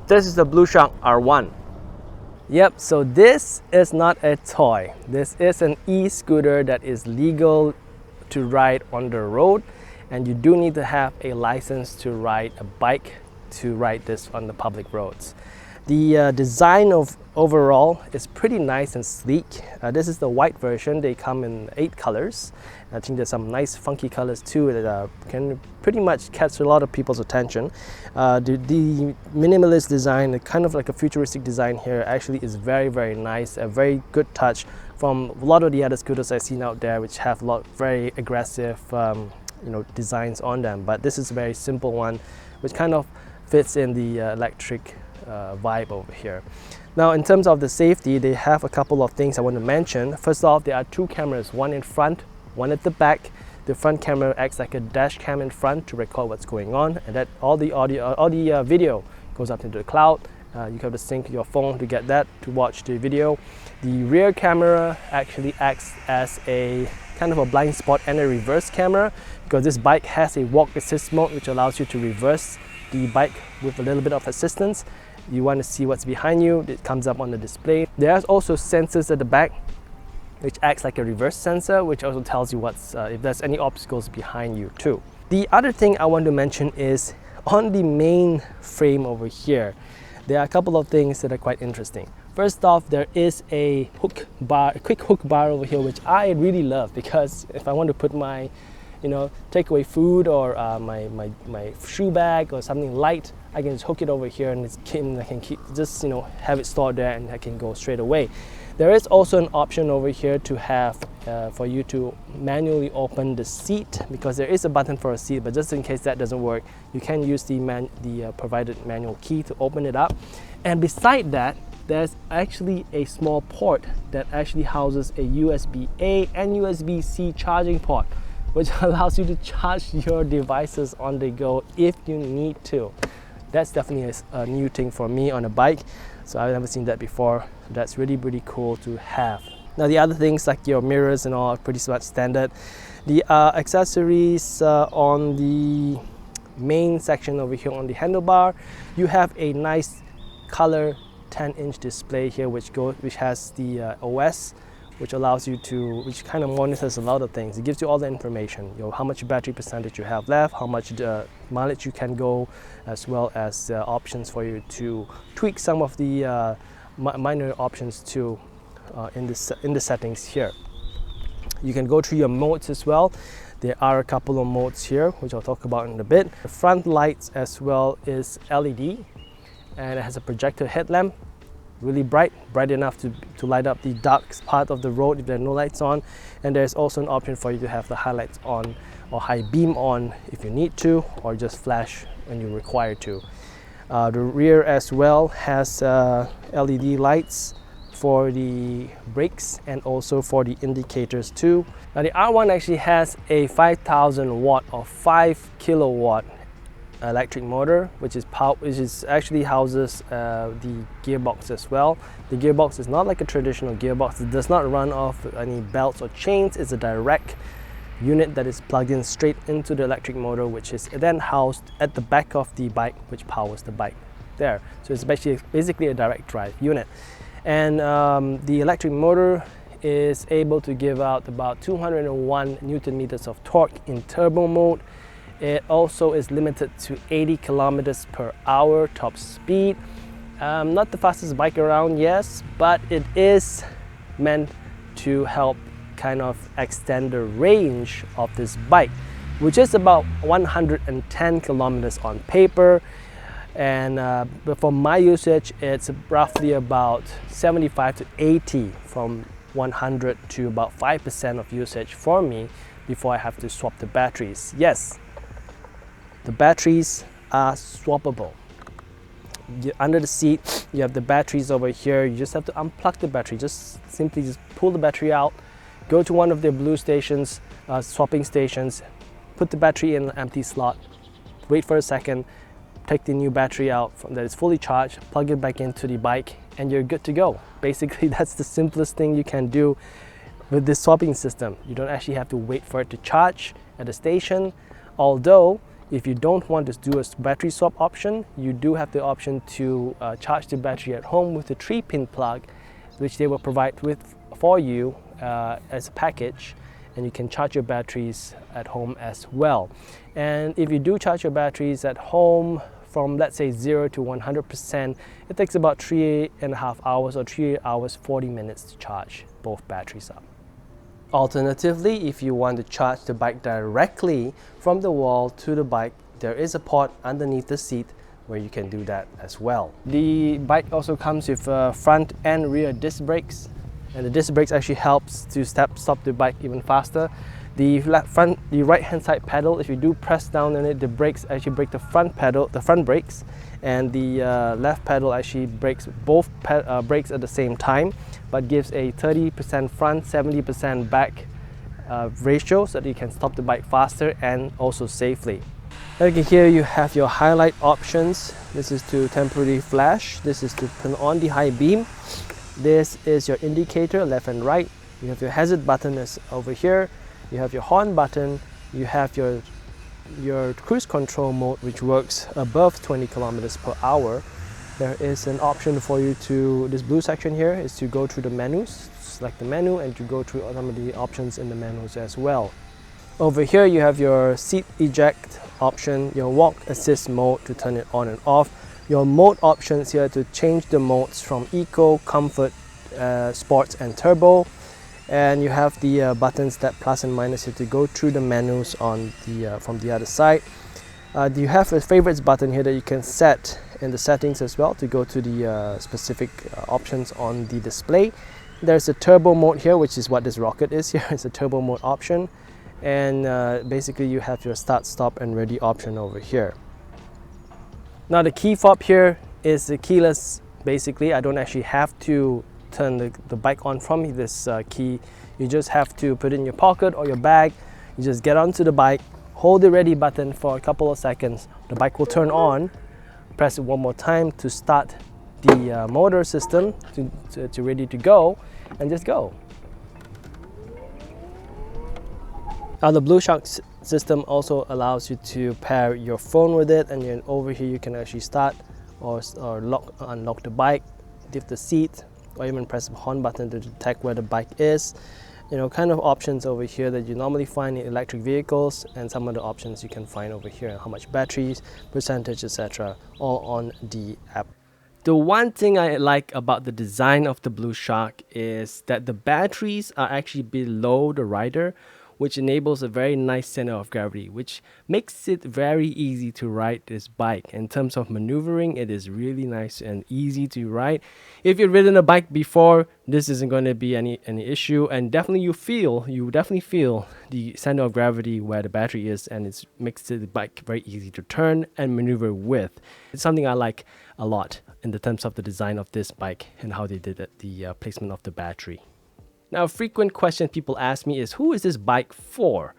This is the Blueshark R1. Yep, so this is not a toy. This is an e-scooter that is legal to ride on the road, and you do need to have a license to ride a bike to ride this on the public roads. The design of overall is pretty nice and sleek. This is the white version. They come in 8 colors. I think there's some nice funky colors too that can pretty much catch a lot of people's attention. The minimalist design, kind of like a futuristic design here, actually is very nice. A very good touch from a lot of the other scooters I've seen out there, which have a lot very aggressive designs on them. But this is a very simple one, which kind of fits in the electric vibe over here. Now, in terms of the safety, they have a couple of things I want to mention. First off, there are 2 cameras, one in front, one at the back. The front camera acts like a dash cam in front to record what's going on, and that all the video goes up into the cloud. You have to sync your phone to get that to watch the video. The rear camera actually acts as a kind of a blind spot and a reverse camera, because this bike has a walk assist mode, which allows you to reverse the bike with a little bit of assistance. You want to see what's behind you, it comes up on the display. There's also sensors at the back, which acts like a reverse sensor, which also tells you if there's any obstacles behind you too. The other thing I want to mention is on the main frame over here, there are a couple of things that are quite interesting. First off, there is a hook bar, a quick hook bar over here, which I really love, because if I want to put my take away food or my shoe bag or something light, I can just hook it over here and I can have it stored there, and I can go straight away. There is also an option over here to have for you to manually open the seat, because there is a button for a seat, but just in case that doesn't work, you can use the provided manual key to open it up. And beside that, there's actually a small port that actually houses a USB-A and USB-C charging port, which allows you to charge your devices on the go if you need to. That's definitely a new thing for me on a bike, so I've never seen that before. That's really cool to have. Now, the other things like your mirrors and all are pretty much standard. The accessories on the main section over here on the handlebar, you have a nice color 10-inch display here, which has the OS, which allows you to, which kind of monitors a lot of things. It gives you all the information, how much battery percentage you have left, how much mileage you can go, as well as options for you to tweak some of the minor options too in the settings here. You can go through your modes as well. There are a couple of modes here, which I'll talk about in a bit. The front lights as well is LED, and it has a projector headlamp. Really bright enough to light up the dark part of the road if there are no lights on. And there's also an option for you to have the highlights on or high beam on if you need to, or just flash when you require to. The rear as well has LED lights for the brakes and also for the indicators too. Now, the R1 actually has a 5,000 watt or 5 kilowatt electric motor, which actually houses the gearbox as well. The gearbox is not like a traditional gearbox. It does not run off any belts or chains. It's a direct unit that is plugged in straight into the electric motor, which is then housed at the back of the bike, which powers the bike there. So it's basically a direct drive unit. And the electric motor is able to give out about 201 Newton meters of torque in turbo mode. It also is limited to 80 kilometers per hour top speed. Not the fastest bike around, yes, but it is meant to help kind of extend the range of this bike, which is about 110 kilometers on paper. And but for my usage, it's roughly about 75 to 80 from 100 to about 5% of usage for me before I have to swap the batteries. Yes, the batteries are swappable. Under the seat, you have the batteries over here. You just have to unplug the battery. Just pull the battery out, go to one of their blue stations, swapping stations, put the battery in an empty slot, wait for a second, take the new battery out that is fully charged, plug it back into the bike, and you're good to go. Basically, that's the simplest thing you can do with this swapping system. You don't actually have to wait for it to charge at the station, although If you don't want to do a battery swap option, you do have the option to charge the battery at home with a 3-pin plug, which they will provide for you as a package, and you can charge your batteries at home as well. And if you do charge your batteries at home from, let's say, 0 to 100%, it takes about 3.5 hours or 3 hours 40 minutes to charge both batteries up. Alternatively, if you want to charge the bike directly from the wall to the bike, there is a port underneath the seat where you can do that as well. The bike also comes with front and rear disc brakes, and the disc brakes actually helps to stop the bike even faster. The right hand side pedal, if you do press down on it, the brakes actually brake the front brakes, and the left pedal actually brakes both brakes at the same time, but gives a 30% front, 70% back ratio, so that you can stop the bike faster and also safely. Okay, here you have your highlight options. This is to temporarily flash. This is to turn on the high beam. This is your indicator, left and right. You have your hazard button is over here. You have your horn button. You have your cruise control mode, which works above 20 kilometers per hour. There is an option for you to, this blue section here is to go through the menus, select the menu, and to go through some of the options in the menus as well. Over here you have your seat eject option, your walk assist mode to turn it on and off, your mode options here to change the modes from eco, comfort, sports and turbo, and you have the buttons that plus and minus here to go through the menus on the from the other side. You have a favorites button here that you can set in the settings as well to go to the specific options on the display. There's a turbo mode here, which is what this rocket is here. It's a turbo mode option, and basically you have your start, stop and ready option over here. Now the key fob here is the keyless. Basically, I don't actually have to turn the bike on from this key. You just have to put it in your pocket or your bag. You just get onto the bike, hold the ready button for a couple of seconds. The bike will turn on. Press it one more time to start the motor system to ready to go, and just go. Now the Blueshark system also allows you to pair your phone with it, and then over here you can actually start or unlock the bike, lift the seat, or even press the horn button to detect where the bike is. You know, kind of options over here that you normally find in electric vehicles, and some of the options you can find over here, how much batteries, percentage, etc., all on the app. The one thing I like about the design of the Blueshark is that the batteries are actually below the rider, which enables a very nice center of gravity, which makes it very easy to ride this bike. In terms of maneuvering, it is really nice and easy to ride. If you've ridden a bike before, this isn't going to be any issue, and definitely you definitely feel the center of gravity where the battery is, and it makes the bike very easy to turn and maneuver with. It's something I like a lot in the terms of the design of this bike and how they did it, the placement of the battery. Now, a frequent question people ask me is, who is this bike for?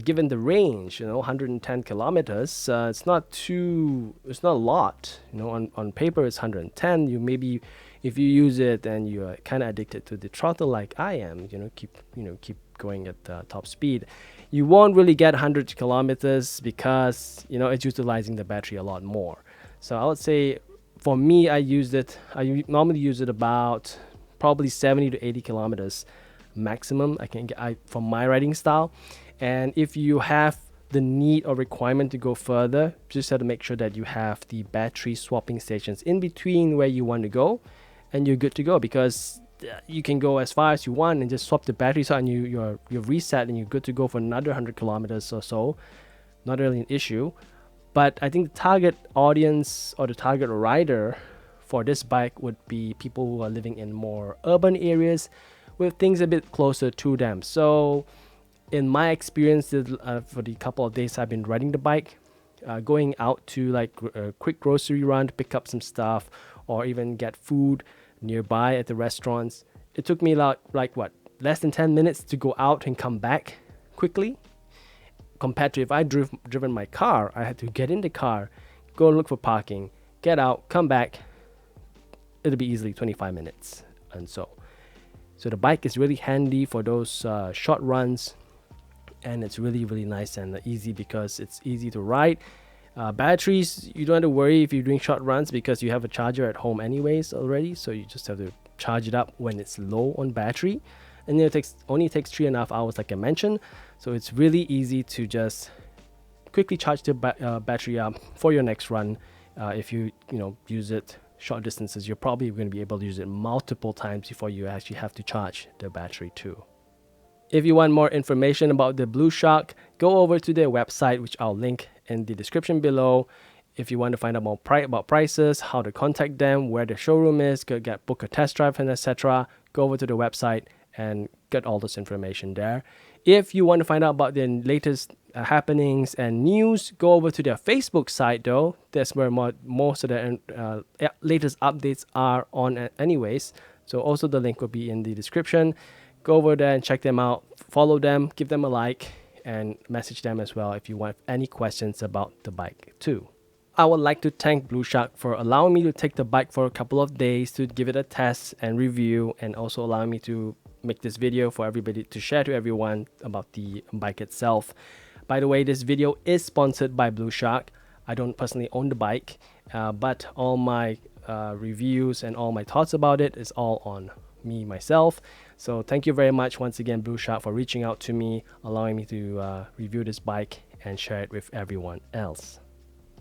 Given the range, 110 kilometers, it's not a lot. On paper it's 110. You maybe, if you use it and you're kind of addicted to the throttle like I am, keep going at top speed, you won't really get 100 kilometers because it's utilizing the battery a lot more. So I would say, for me, I normally use it about probably 70 to 80 kilometers maximum I can get from my riding style. And if you have the need or requirement to go further, just have to make sure that you have the battery swapping stations in between where you want to go, and you're good to go, because you can go as far as you want and just swap the batteries out, and you're reset and you're good to go for another 100 kilometers or so. Not really an issue. But I think the target audience or the target rider for this bike would be people who are living in more urban areas with things a bit closer to them. So in my experience, for the couple of days I've been riding the bike, going out to like a quick grocery run to pick up some stuff, or even get food nearby at the restaurants, it took me less than 10 minutes to go out and come back quickly, compared to if I driven my car. I had to get in the car, go look for parking, get out, come back. It'll be easily 25 minutes. And so the bike is really handy for those short runs and it's really nice and easy because it's easy to ride. Batteries, you don't have to worry if you're doing short runs because you have a charger at home anyways already, so you just have to charge it up when it's low on battery, and it only takes 3.5 hours like I mentioned. So it's really easy to just quickly charge the battery up for your next run. If you use it short distances, you're probably going to be able to use it multiple times before you actually have to charge the battery too. If you want more information about the Blueshark, go over to their website, which I'll link in the description below. If you want to find out more about prices, how to contact them, where the showroom is, book a test drive, and etc., go over to the website and get all this information there. If you want to find out about the latest happenings and news, go over to their Facebook site though. That's where most of the latest updates are on anyways. So also the link will be in the description. Go over there and check them out, follow them, give them a like, and message them as well if you want any questions about the bike too. I would like to thank Blueshark for allowing me to take the bike for a couple of days to give it a test and review, and also allowing me to make this video for everybody to share to everyone about the bike itself. By the way, this video is sponsored by Blueshark. I don't personally own the bike, but all my reviews and all my thoughts about it is all on me myself. So thank you very much once again, Blueshark, for reaching out to me, allowing me to review this bike and share it with everyone else.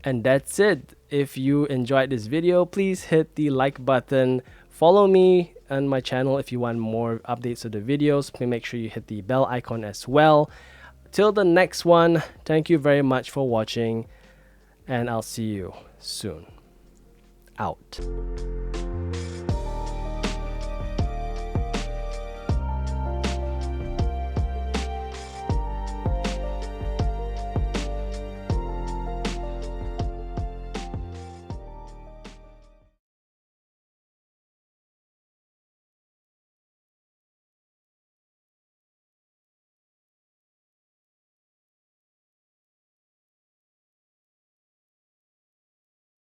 And that's it. If you enjoyed this video, please hit the like button. Follow me on my channel if you want more updates of the videos. Please make sure you hit the bell icon as well. Till the next one, thank you very much for watching, and I'll see you soon. Out.